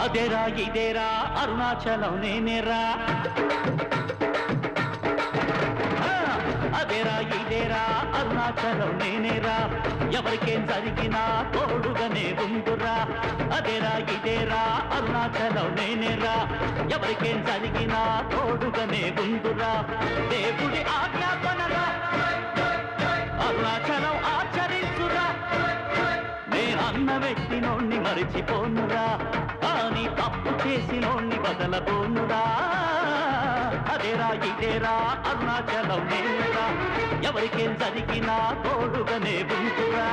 అదేరా ఇదేరా అరుణాచలం నేనేరా, అదేరా ఇదేరా అరుణాచలం నేనేరా, ఎవరికేం జరిగినా తోడుగానే ఉందురా. అదేరా ఇదేరా అరుణాచలం నేనేరా, ఎవరికేం జరిగినా తోడుగానే ఉందురా. దేవుడి ఆజ్ఞాపనరా అరుణాచలం ఆచరించురా, నేనన్న వ్యక్తినోణ్ణి మరిచిపోనురా, కానీ తప్పు చేసినోణ్ణి బదలబోనురా. అదేరా ఇదేరా అరుణాచలం నేనేరా, ఎవరికేం జరిగినా తోడుగానే ఉంటురా.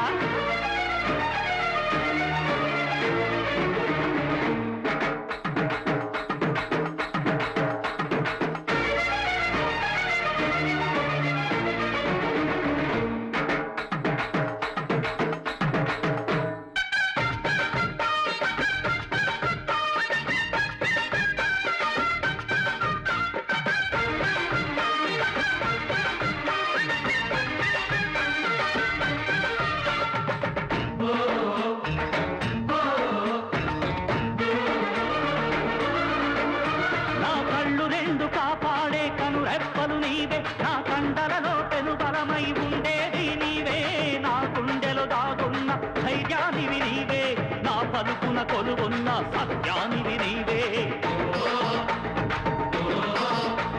ధైర్యానివి నీవే, నా పలుకున కొలువున్న సత్యానివి నీవే,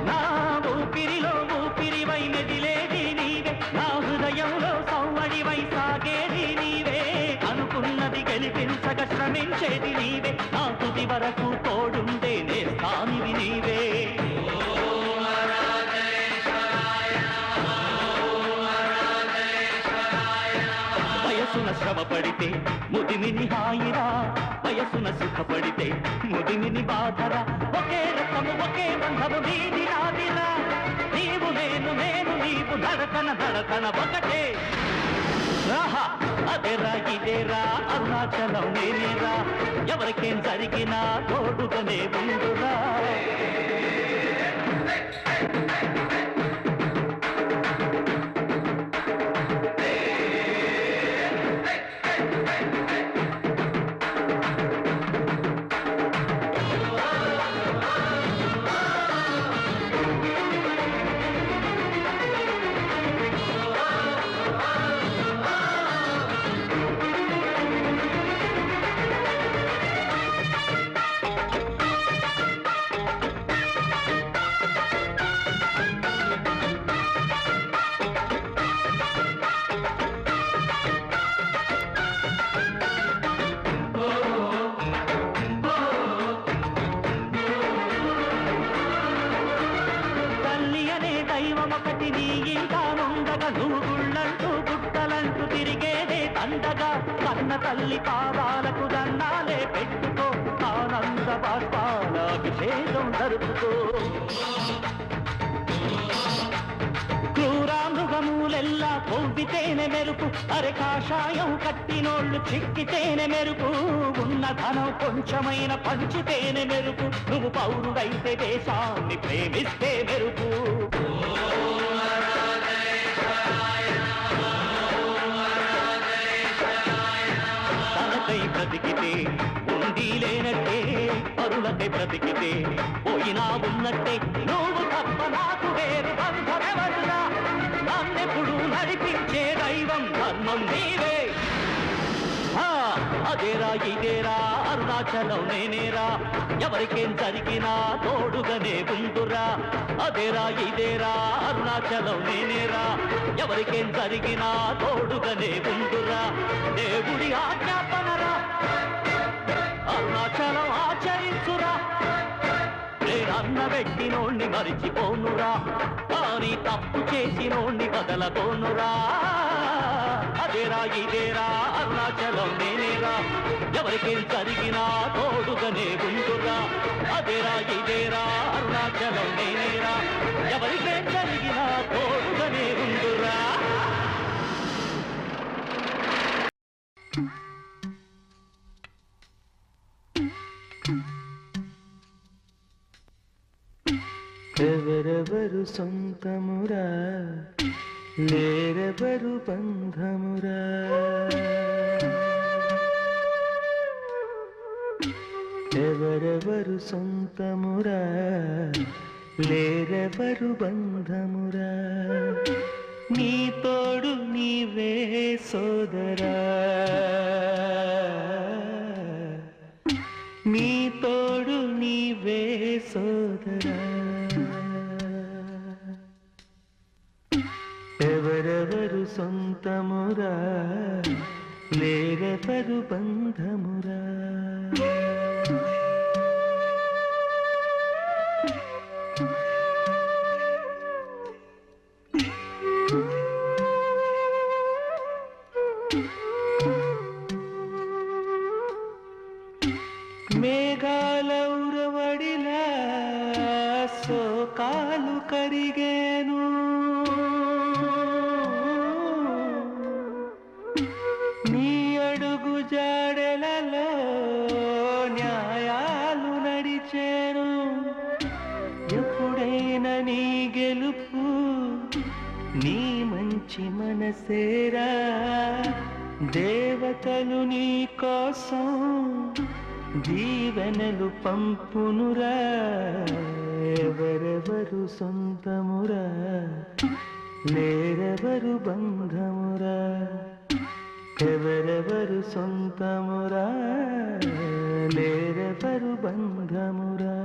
నా ఊపిరిలో ఊపిరివై మెదిలేది నీవే, నా హృదయంలో సౌవడివై సాగేది నీవే, అనుకున్నది గెలిపించగ శ్రమించేది నీవే, నా తుది వరకు తోడుండే నేస్తానివి నీవే. వయసున శ్రమ పడితే ముదిమిని హాయిరా, వయసున సుఖపడితే ముదిమిని బాధరా, ఒకే రకము ఒకే బంధము నీది నాదిరా, నీవు నేను నేను నీవు నడకన నడకన ఒకటే. అదేరా ఇదేరా అరుణాచలం నేనేరా, ఎవరికేం జరిగినా తోడుగానే ఉండురా. దైవమొకటి నీ ఇంటానుండగా, నువ్వు గుళ్ళంటూ గుట్టలంటూ తిరిగేదే తండగా, కన్న తల్లి పాదాలకు దండాలే పెట్టుకో, ఆనంద బాష్పాల అభిషేకం జరుపుకో. క్రూరామృగములెల్లా కొవ్వితేనే మెరుపు, అరే కాషాయం కట్టినోళ్ళు చిక్కితేనే మెరుపు, ఉన్న ధనం కొంచెమైన పంచితేనే మెరుపు, నువ్వు పౌరుడైతే దేశాన్ని ప్రేమిస్తే మెరుపు. తనకై బ్రతికితే ఉండి లేనట్టే, పరులకై బ్రతికితే పోయినా ఉన్నట్టే, నువ్వు తప్ప నాకు వేరు బంధమెవరురా, నన్నెప్పుడు నడిపించే దైవం ధర్మం నీవే. అదేరా ఇదేరా అరుణాచలం నేనేరా, ఎవరికేం జరిగినా తోడుగానే ఉందురా. అదేరా ఇదేరా అరుణాచలం నేనేరా, ఎవరికేం జరిగినా తోడుగానే ఉందురా. దేవుడి ఆజ్ఞాపనరా అరుణాచలం ఆచరించురా, నేనన్న వ్యక్తినోణ్ణి మరిచిపోనురా, కానీ తప్పు చేసినోణ్ణి బదలబోనురా. అదేరా ఇదేరా అరుణాచలం నేనేరా, ఎవరికేం జరిగినా తోడుగానే ఉండురా. అదేరా ఇదేరా అరుణాచలం నేనేరా, ఎవరికేం జరిగినా తోడుగానే ఉండురా. ఎవరెవరు సొంతమురా, లేరెవరు బంధమురా, ఎవరెవరు సొంతమురా లేరెవరు బంధమురా నీ తోడు నీవే సోదరా నీ తోడు నీవే సోదరా ఎవరెవరు సొంతమురా లేరెవరు బంధమురా మేఘాల ఉరవడిలా సోకాలు కరిగేను నీ అడుగు జాడెలలో న్యాయాలు నడిచేను ఎప్పుడైనా నీ గెలుపు నీ మంచి మనసేరా దేవతలు నీ కోసం దీవెనలు పంపునురా ఎవరెవరు సొంతమురా లేరెవరు బంధమురా ఎవరెవరు సొంతమురా లేరెవరు బంధమురా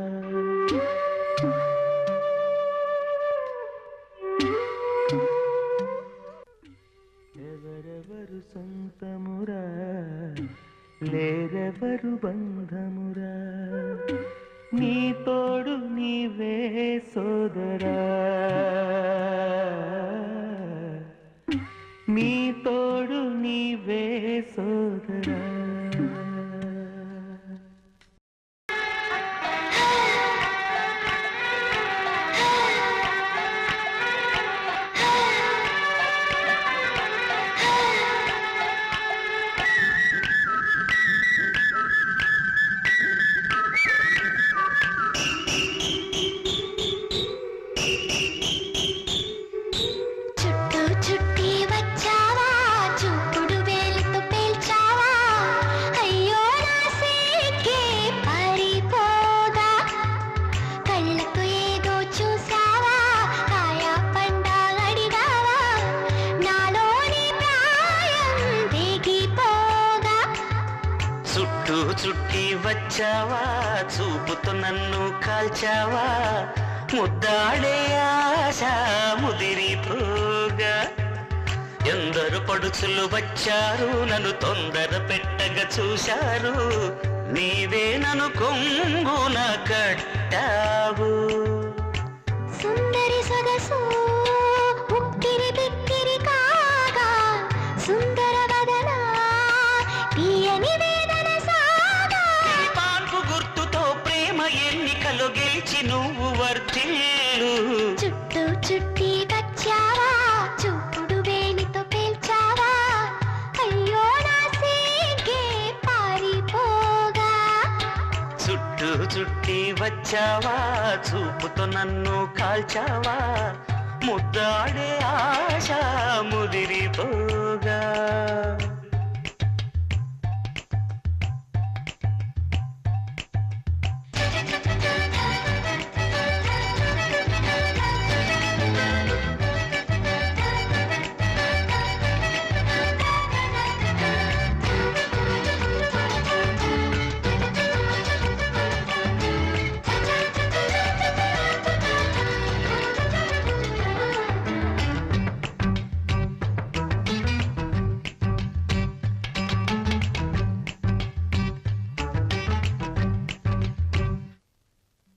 ఎవరెవరు సొంతమురా లేరెవరు బంధమురా నీ తోడు నీవే సోదరా నీ తోడు నీవే సోదరా చుట్టి వచ్చావా చూపుతో నన్ను కాల్చావా ముద్దాడే ఆశ ముదిరిపోగా ఎందరు పడుచులు వచ్చారు నన్ను తొందర పెట్టగా చూశారు నీవే నన్ను కొంగున కట్టావు సుందరి సొగసు ఉక్కిరి బిక్కిరి కాగా సుందర వదన తీయని వేదన సాగా పాన్పు గుర్తుతో ప్రేమ ఎన్నికలో గెలిచి నువ్వు వర్ధిల్లు చుట్టూ చుట్టి వచ్చావా చూపుడు వేణితో పేల్చావా అయ్యో నా సిగ్గే పారిపోగా చుట్టూ చుట్టి వచ్చావా చూపుతో నన్ను కాల్చావా ముద్దాడే ఆశ ముదిరిపోగా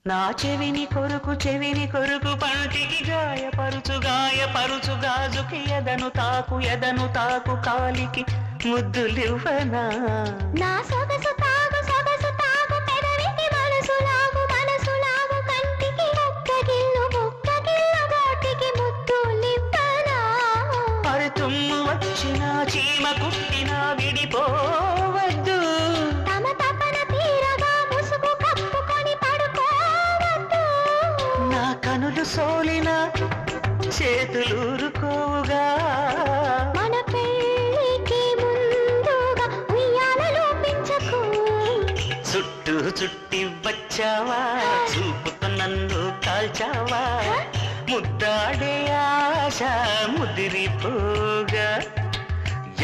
నా చెవిని కొరుకు పంటికి గాయపరుచు గాజుకి ఎదను తాకు కాలికి ముద్దులివ్వనా నా సొగసు తాగు పెదవికి మనసు లాగు కంటికి ఒక్కగిల్లు గోటికి ముద్దులివ్వనా అరే తుమ్ము వచ్చిన చీమ కుట్టిన విడిపోవద్దు తమ తపన తీరగా ముసుగు కప్పుకొని పడుకోవద్దు నా కనులు సోలిన చేతులూరుకోగా మన పెళ్ళికి ముందుగా ఉయ్యాలలో పెంచకు చుట్టూ చుట్టి వచ్చావా చూపుతో నన్ను కాల్చావా ముద్దాడే ఆశ ముదిరిపోగా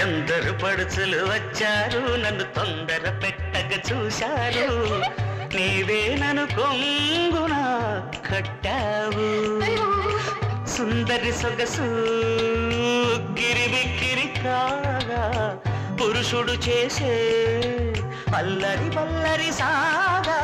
ఎందరు పడుచులు వచ్చారు నన్ను తొందర పెట్టక చూశారు నీవే నన్ను కొంగున కట్టావు సుందరి సొగసు గిరిబిక్కిరి కాగా పురుషుడు చేసే అల్లరి బల్లరి సాగా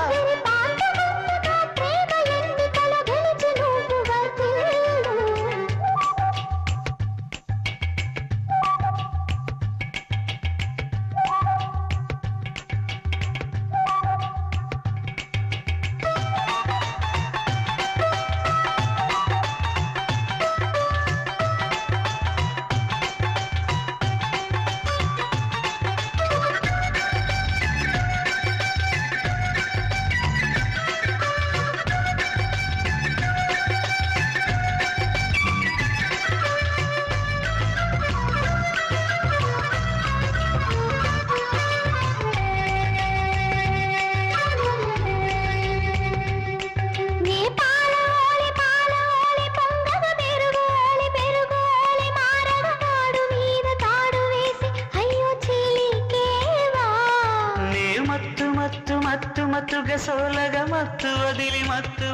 మత్తుగా సోలగా మత్తు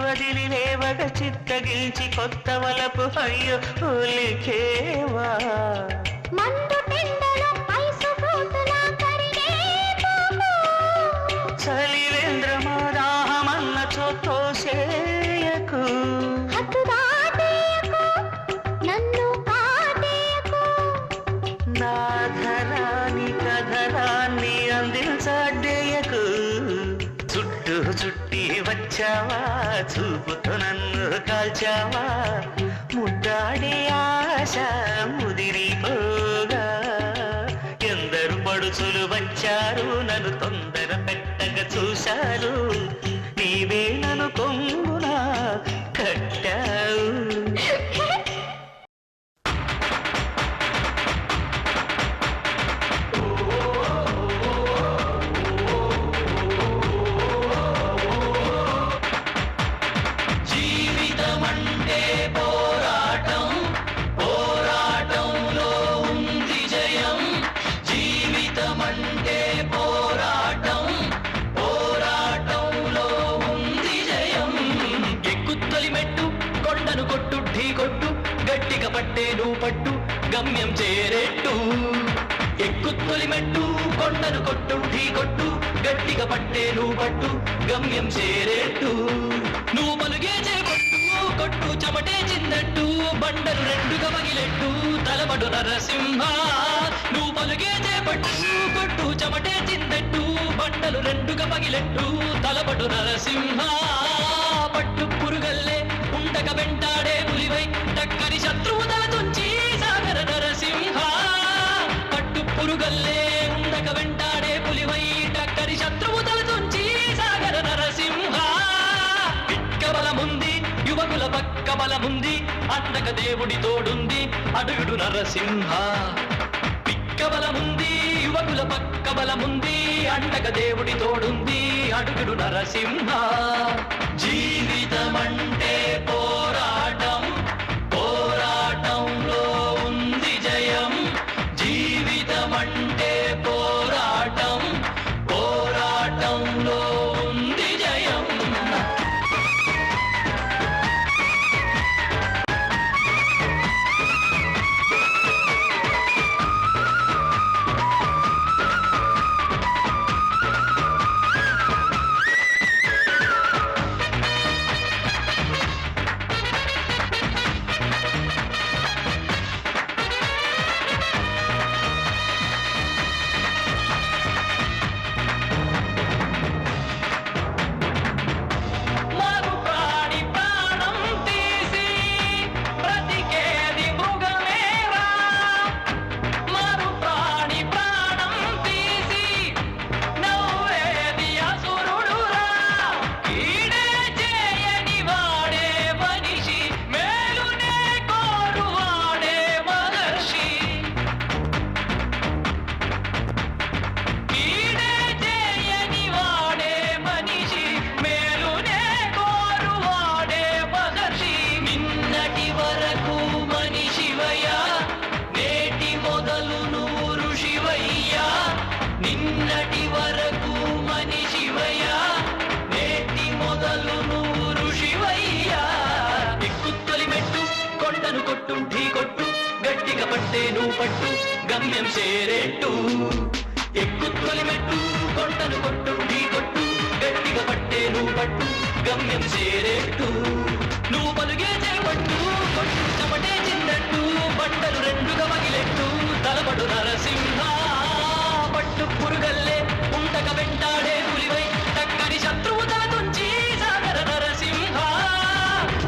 వదిలి లేవగ చిత్తగించి కొత్త వలపు అయ్యో ఒలికేవా చలివేంద్రమా దాహమన్న చోతోసేయకు నాధరాని కధరాన్ని అందించడేయకు చుట్టి వచ్చావా చూపుతో నన్ను కాల్చావా ముద్దాడే ఆశ ముదిరిపోగా ఎందరు పడుచులు వచ్చారు నన్ను తొందర పెట్టగా చూశారు నీవే నన్ను కొంగున కట్టావు పట్టు గమ్యం చేరేట్టు ఎక్కుత్తొలి మెట్టు కొండను కొట్టు ఢీ కొట్టు గట్టిగా పట్టేను పట్టు గమ్యం చేరేట్టు నువ్వు పలుగే చేపట్టు కొట్టు చెమటే చిందట్టు బండలు రెండుగా పగిలెట్టు తలబడు నరసింహ నువ్వు పలుగే చేపట్టు కొట్టు చెమటే చిందట్టు బండలు రెండుగా పగిలెట్టు తలబడు నరసింహ పట్టు పురుగల్లే ఉండక వెంటాడే పులివై టక్కని శత్రువు తల తుంచి సాగర నరసింహ పట్టు పురుగల్లే ఉండక వెంటాడే పులివై టక్కని శత్రువు తల తుంచి సాగర నరసింహ పిక్క బలముంది యువకుల పక్క బలముంది అండక దేవుడి తోడుంది అడుగుడు నరసింహ పిక్క బలముంది యువకుల పక్క బలముంది అండక దేవుడి తోడుంది అడుగుడు నరసింహ జీవితమంటే పోరాటం పోరాటంలో ఉంది జయం జీవితమంటే పోరాటం పోరాటంలో ఉంది జయం కొట్టు ఢీ కొట్టు గట్టిగా పట్టే నువ్వు పట్టు గమ్యం చేరేట్టు ఎక్కు తొలిమెట్టు కొండను కొట్టు ఢీ కొట్టు గట్టిగా పట్టే నువ్వు పట్టు గమ్యం చేరేట్టు నువ్వు పలుగే చేపట్టు కొట్టు చెమటే చిందట్టు బట్టలు రెండుగా మగిలెట్టు తలపడు నరసింహ పట్టు పురుగల్లే ఉండక వెంటాడే పులివై చక్కని శత్రువు తల తుంచి సాగర నరసింహ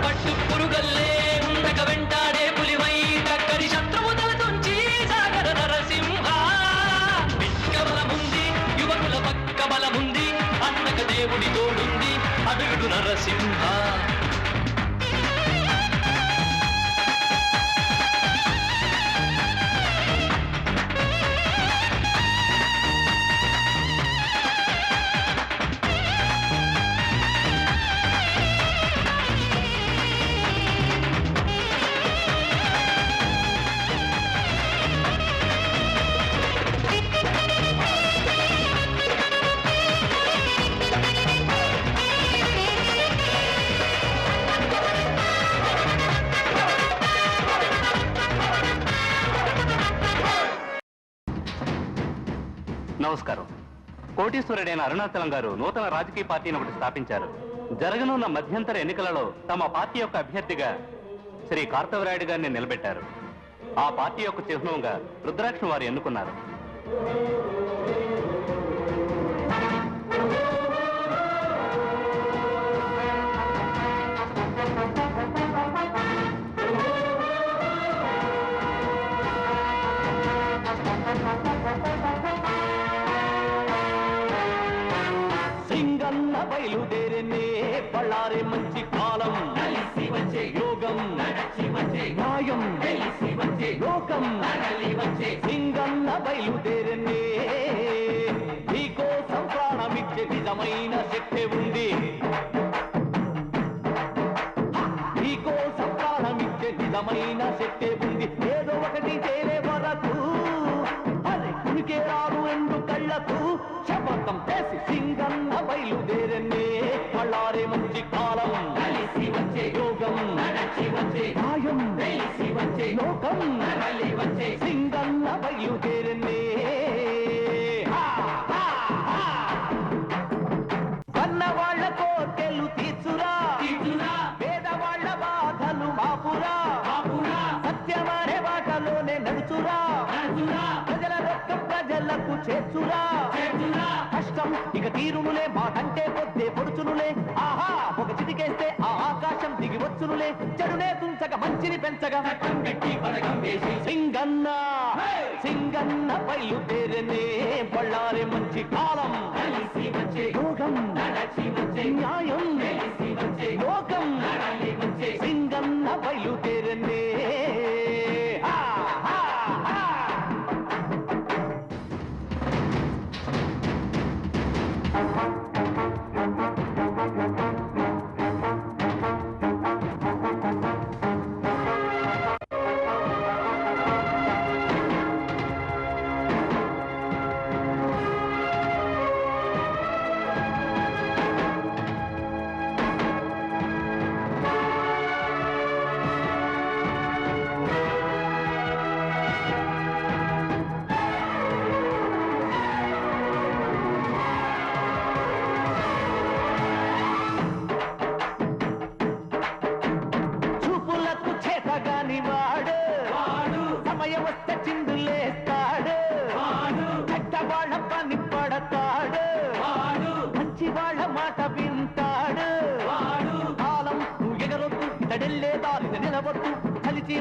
పట్టు పురుగల్లే ఉండక వెంటాడే పులివై చక్కని శత్రువు తల తుంచి సాగర నరసింహ పిక్క బలముంది యువకుల పక్క బలముంది అన్నక దేవుడి తోడుంది అడుగుడు నరసింహ నమస్కారం. కోటీశ్వరుడైన అరుణాచలం గారు నూతన రాజకీయ పార్టీని ఒకటి స్థాపించారు. జరగనున్న మధ్యంతర ఎన్నికలలో తమ పార్టీ యొక్క అభ్యర్థిగా శ్రీ కార్తవరాయుడు గారిని నిలబెట్టారు. ఆ పార్టీ యొక్క చిహ్నంగా రుద్రాక్షను వారు ఎన్నుకున్నారు. సింగన్న బయలుదేరనే పళ్ళారే మంచి కాలం కలిసి వచ్చే యోగం నడచి వచ్చే న్యాయం తెలిసి వచ్చే లోకం నడలి వచ్చే సింగన్న బయలుదేరనే నీకోసం ప్రాణమిచ్చే నిజమైన శక్తి ఉంది నీకోసం ప్రాణమిచ్చే నిజమైన శక్తి ఉంది ఏదో ఒకటి తేలే వరకు అరే కునికే రాదు రెండు కళ్ళకు శపథం చేసి సింగన్న బయలుదేరనే పళ్ళారే మంచి కాలం కలిసి వచ్చే యోగం నడచి వచ్చే న్యాయం తెలిసి వచ్చే లోకం నడలి వచ్చే సింగన్న బయలుదేరనే కన్నవాళ్ల కోటెలు తీర్చురా పేదవాళ్ల బాధలు మాపురా సత్యమనే బాటలోనే నడుచురా ప్రజల రొక్కం ప్రజలకు చేర్చురా కష్టం ఇక తీరునులే మాటంటే పొద్దే పొడుచునులే ఆహా ఒక చిటికేస్తే ఆ ఆకాశం దిగి వచ్చునులే చెడునే తుంచక మంచిని పెంచగా సింగన్న సింగన్న బయలుదేరనే బళ్ళారే మంచి కాలం కలిసి వచ్చే యోగం నడచి వచ్చే న్యాయం తెలిసి వచ్చే లోకం నడలి వచ్చే సింగన్న బయలుదేరనే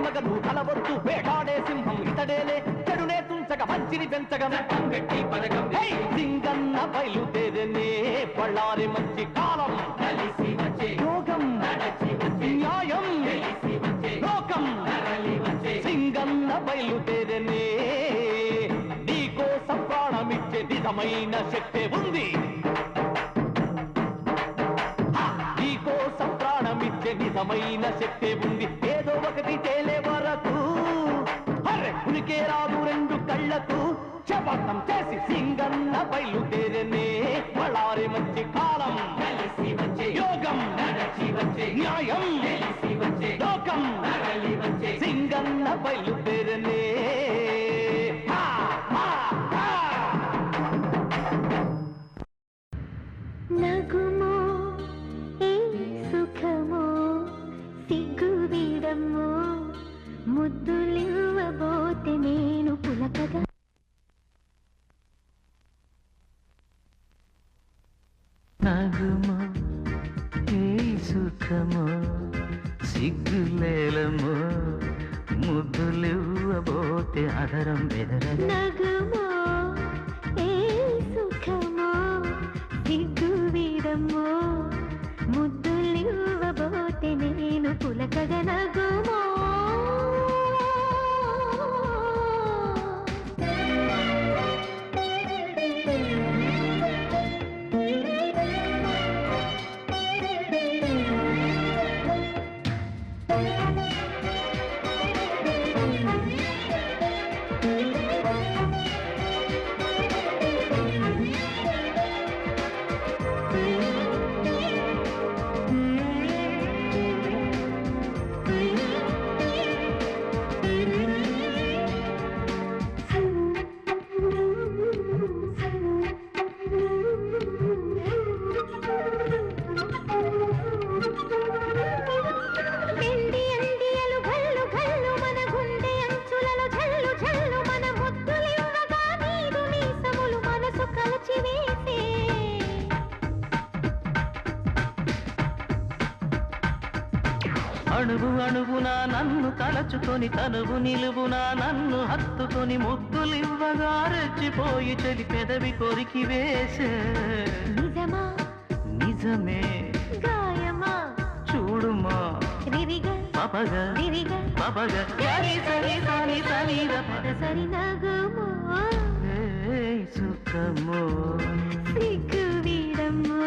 మగను కలవద్దు వేటాడే సింహం ఇతడేలే చెడునే తుంచక మంచిని పెంచగా సింగన్న బయలుదేరనే పళ్ళారి మంచి కాలం కలిసి వచ్చే యోగం నడచి వచ్చే న్యాయం తెలిసి వచ్చే లోకం నడలి వచ్చే సింగన్న బయలుదేరనే నీకోసం ప్రాణమిచ్చే నిజమైన శక్తి ఉంది నీకోసం ప్రాణమిచ్చే నిజమైన శక్తి ఉంది ఏదో ఒకటి తేలే వరకు అరే ఉనికే రాదు రెండు కళ్ళకు శపథం చేసి సింగన్న బయలుదేరనే పళ్ళారే మంచి కాలం కలిసి వచ్చే యోగం నడచి వచ్చే న్యాయం తెలిసి వచ్చే లోకం నడలి వచ్చే సింగన్న బయలుదేరనే నగుమో ఏ సుఖమో సిగ్గు వీడమ్మో ముద్దులివ్వబోతే నేను పులకగా నగుమో ఏ సుఖమో సిగ్గులేలమో ముద్దులివ్వబోతే అదరం బెదరగ నగుమో ఏ సుఖమో సిగ్గు వీడమ్మో ముద్దులివ్వబోతే నేను పులకగా నగుమో అణువు అణువునా నన్ను తలచుకొని తనువు నిలువునా నన్ను హత్తుకొని ముద్దులివ్వగా రెచ్చిపోయి చెలి పెదవి కొరికి వేసే నిజమా నిజమే గాయమా చూడుమా రిరిగా పపగా రిరిగా పపగా సరి సరి సరి సరి సరి నగుమో సుఖమో సిగ్గు వీడమ్మో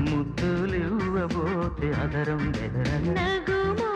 ముద్దులివ్వబోతే అదరం బెదరగ నగుమో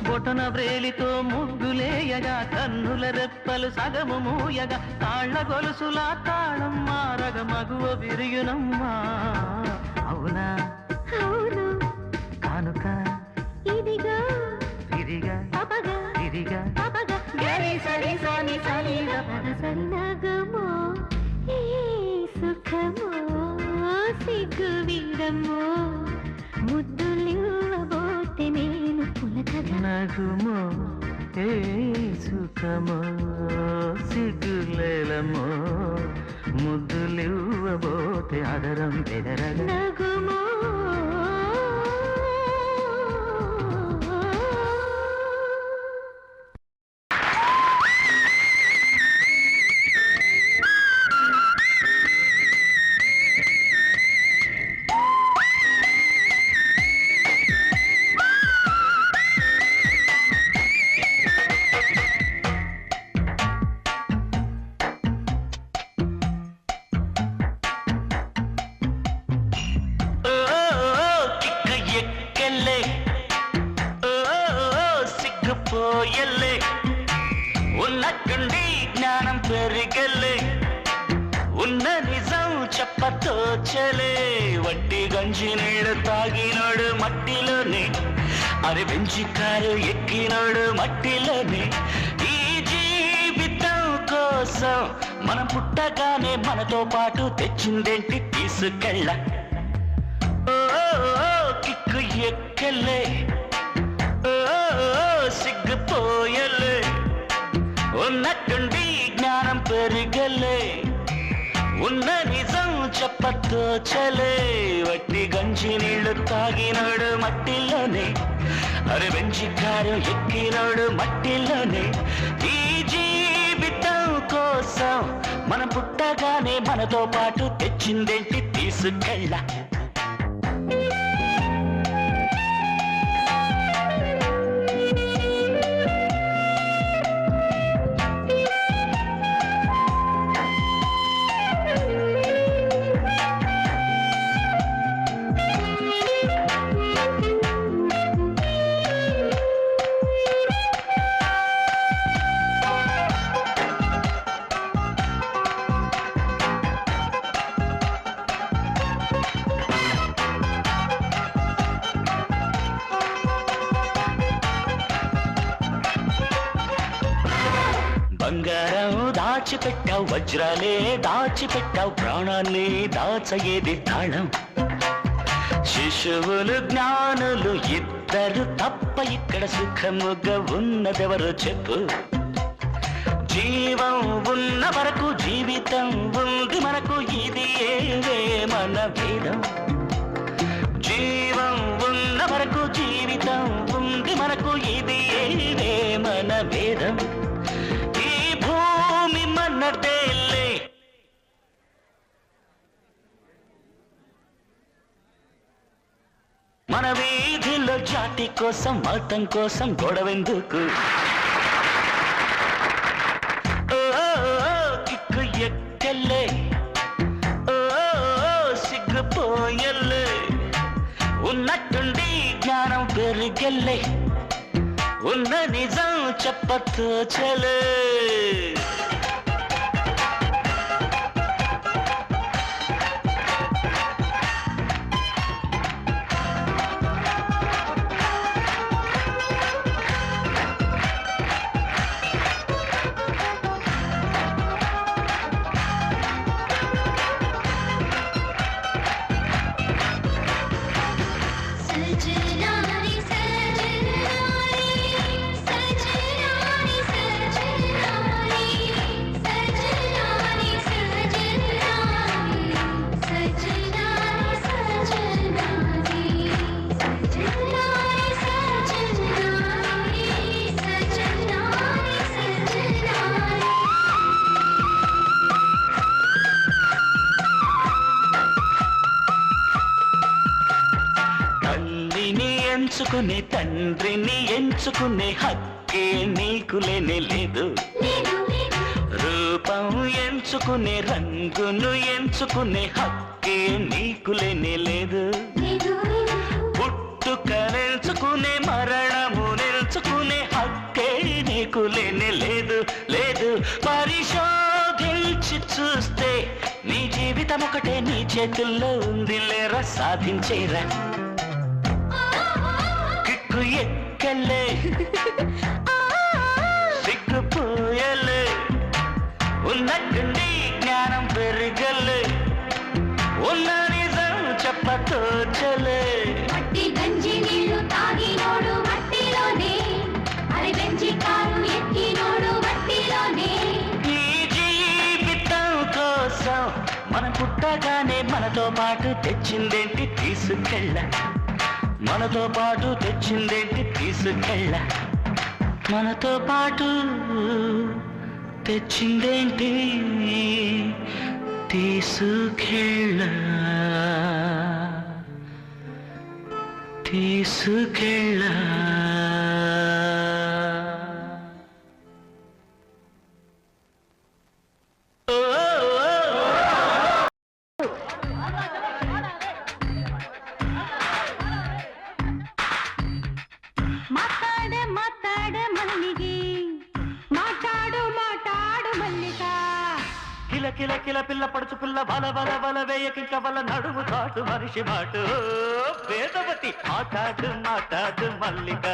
బొటన వ్రేలితో ముగ్గులేయగా కన్నుల రెప్పలు సగము మూయగా తాళ్ల గొలుసులా తాళం మారగ మగువ విరియునమ్మా అవునా అవును కానుక ఇదిగో తిరిగా పపగా తిరిగా పపగా గరి సరి సాని సని సరి నగుమో ఏ సుఖమో సిగ్గు వీడమ్మో ముద్దులివ్వబోతే నేను పులకగా నగుమో ఏ సుఖమో సిగ్గులేలమో ముద్దులివ్వబోతే అదరం బెదరగ నగుమో పోయల్లే ఉన్నట్టుండి జ్ఞానం పెరిగల్లే ఉన్న నిజం చెప్పతోచలే వట్టి గంజి నీళ్ళు తాగినోడు మట్టిలోనే అరే బెంచి కారు ఎక్కినోడు మట్టిలోనే ఈ జీవితం కోసం మనం పుట్టగానే మనతో పాటు తెచ్చిందేంటి తీసుకెళ్ళ కిక్కు ఎక్కలే సిగ్గుపోయలే ఉన్నట్టుండి పెరిగలే ఉన్న నిజం చెప్పతో చలే వట్టి గంజి నీళ్లు తాగినాడు మట్టిలోనే అరే వెంచి కారు ఎక్కినాడు మట్టిలోనే ఈ జీవితం కోసం మనం పుట్టగానే మనతో పాటు తెచ్చిందేంటి తీసుకెళ్ళ బంగారం దాచిపెట్టావు వజ్రాలే దాచిపెట్టావు ప్రాణాన్ని దాచయేది తాళం శిశువులు జ్ఞానులు ఇద్దరు తప్ప ఇక్కడ సుఖముగా ఉన్నదెవరో చెప్పు జీవం ఉన్న వరకు జీవితం ఉంది మనకు ఇది ఏవే మన భేదం జీవం ఉన్న వరకు జీవితం ఉంది మనకు ఇది ఏవే మన భేదం మనదేలే మన వీధిలో జాతి కోసం మతం కోసం గొడవెందుకు కిక్కు ఎక్కలే సిగ్గుపోయలే ఉన్నట్టుండి జ్ఞానం పెరిగలే ఉన్న నిజం చెప్పతో చలే ఎంచుకునే తండ్రిని ఎంచుకునే హక్కే నీకు లేనే లేదు రూపం ఎంచుకునే రంగును ఎంచుకునే హక్కే నీకు లేనే లేదు పుట్టుకనెంచుకునే మరణము నెంచుకునే హక్కే నీకు లేనే లేదు లేదు పరిశోధించి చూస్తే నీ జీవితం ఒకటే నీ చేతుల్లో ఉంది లేరా సాధించేరా ఎక్కలే సిగ్గుపోయలే ఉన్నట్టుండి జ్ఞానం పెరిగలే ఉన్న నిజం చెప్పతో చలే మట్టి గంజి నీళ్లు తాగినోడు మట్టిలోనే అరే వెంచి కారు ఎక్కినోడు మట్టిలోనే ఈ జీవితం కోసం మనం పుట్టగానే మనతో పాటు తెచ్చిందేంటి తీసుకెళ్ళ మనతో పాటు తెచ్చిందేంటి తీసుకెళ్ళ మనతో పాటు తెచ్చిందేంటి తీసుకెళ్ళ తీసుకెళ్ళ కిల కిల పిల్ల పడుచు పిల్ల బల బల బల వేయకింక వల్ల నడుము చాటు మనిషి మాటు వేదవతి మాట్లాడు మాట్లాడు మల్లిక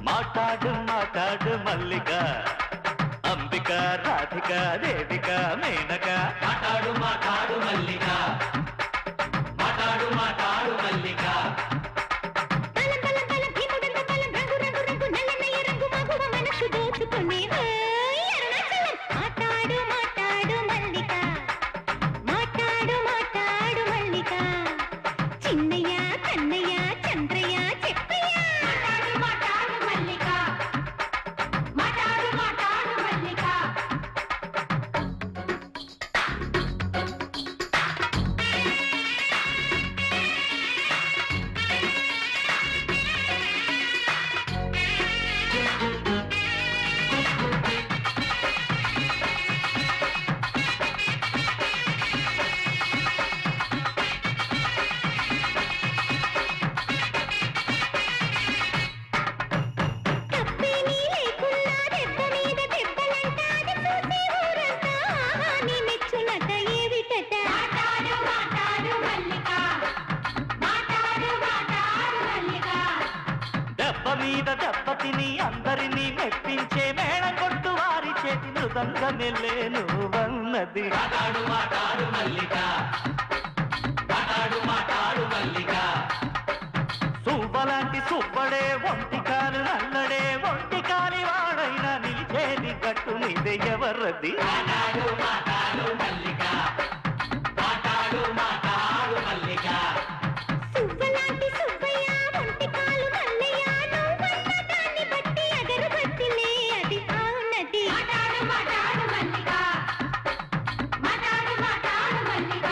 మాట్లాడు మాట్లాడు మల్లిక అంబిక రాధిక దేవిక మేనక మాట్లాడు మాట్లాడు మల్లిక మాట్లాడు మాట్లాడు మల్లిక మాట్లాడు మీద దెబ్బతిని అందరినీ మెప్పించే మేళం కొట్టు వారి చేతి మృదంగమెల్లే నువ్వన్నది. మాటాడు మాటాడు మల్లిక, మాటాడు మాటాడు మల్లిక. సుబ్బలాంటి సుబ్బడే ఒంటికాలు నల్లడే ఒంటికాలి వాడైనా నిలిచేది గట్టు మీద ఎవరది. మాటాడు మాటాడు మల్లిక, మాటాడు మాటాడు మల్లిక. సువ్వలాంటి సుబ్బయ్య ఒంటికాలు మల్లయ్య నువ్వన్న దాన్ని బట్టి అగరబత్తిలే అది అవునది. మాటాడు మాటాడు మల్లిక, మాటాడు మాటాడు మల్లిక.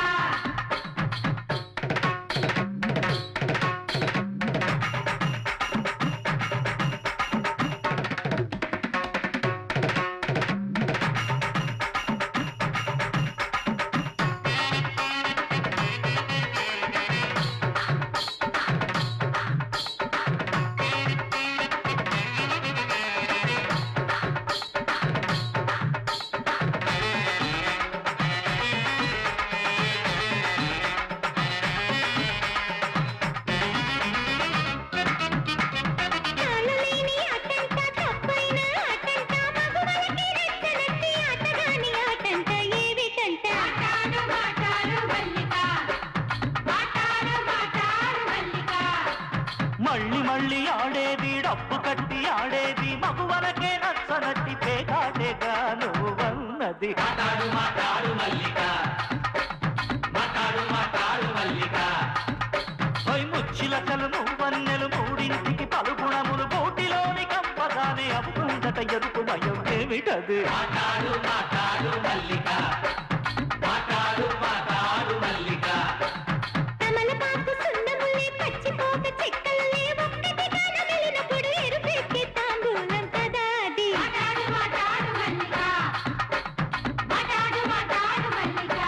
చాలులేని ఆటంట తప్పైన ఆటంట మగువలకి రెచ్చనెత్తి ఆటగాని ఆటంట ఏవిటంట. మాటాడు మాటాడు మల్లిక, మాటాడు మాటాడు మల్లిక. మళ్ళీ మళ్ళీ ఆడేది డబ్బు కట్టి ఆడేది మగువలకే నచ్చనట్టి పేకాటేగా నువ్వన్నది. మాటాడు మాటాడు మల్లిక, మాటాడు మాటాడు మల్లిక. ముచ్చిలకలు నువ్వన్నెలు మూడింటికి పలుగుణములు బోటిలోని కంపగానే అవుతుందట ఎరుపు భయం ఏమిటది. మాటాడు మాటాడు మల్లిక, మాటాడు మాటాడు మల్లిక. తమలపాకు సున్నములే పచ్చిపోక చెక్కలే ఒక్కటిగా నమిలినప్పుడు ఎరుపెక్కే తాంబూలం కదా అది. మాటాడు మాటాడు మల్లిక, మాటాడు మాటాడు మల్లిక.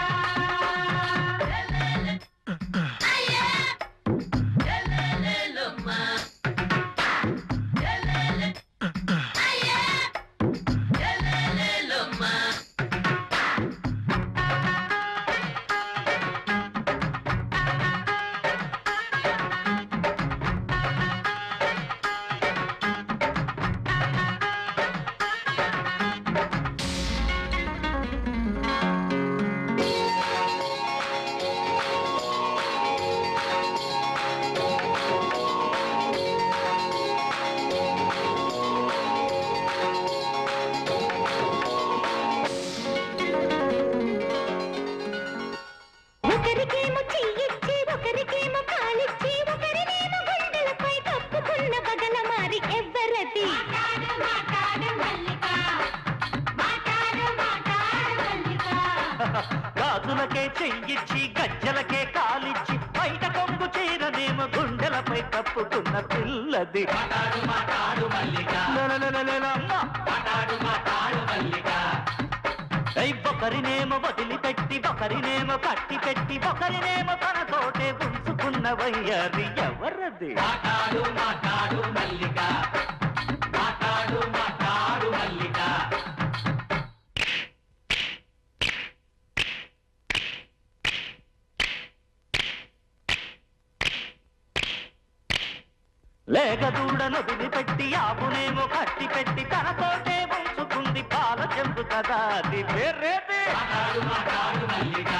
ఒకరికేమో చెయ్యిచ్చి ఒకరికేమో కాలిచ్చి ఒకరినేమో గుండెలపై కప్పుకున్న బగల మారి ఎవ్వరది. మాటాడు మాటాడు మల్లిక, మాటాడు మాటాడు మల్లిక. గాజులకే చెయ్యిచ్చి గజ్జలకే కాలిచ్చి బయట కొంగు చీరనేమో గుండెలపై కప్పుకున్న పిల్లది. మాటాడు మాటాడు మల్లిక, లలలలలలమ్మ. మాటాడు మాటాడు మల్లిక. ఒకరినేమో వదిలిపెట్టి ఒకరినేమో కట్టి పెట్టి ఒకరినేమో తనతోటే ఉంచుకున్న వయ్యారి ఎవరది. మాటాడు మాటాడు మల్లిక, మాటాడు మాటాడు మల్లిక. లేక దూడను వదిలిపెట్టి ఆపునేమో కట్టి పెట్టి తనతోటే ఉంచుకుంది పాల చెంపు కదా అది పేరేది. మాటాడు మాటాడు మల్లిక.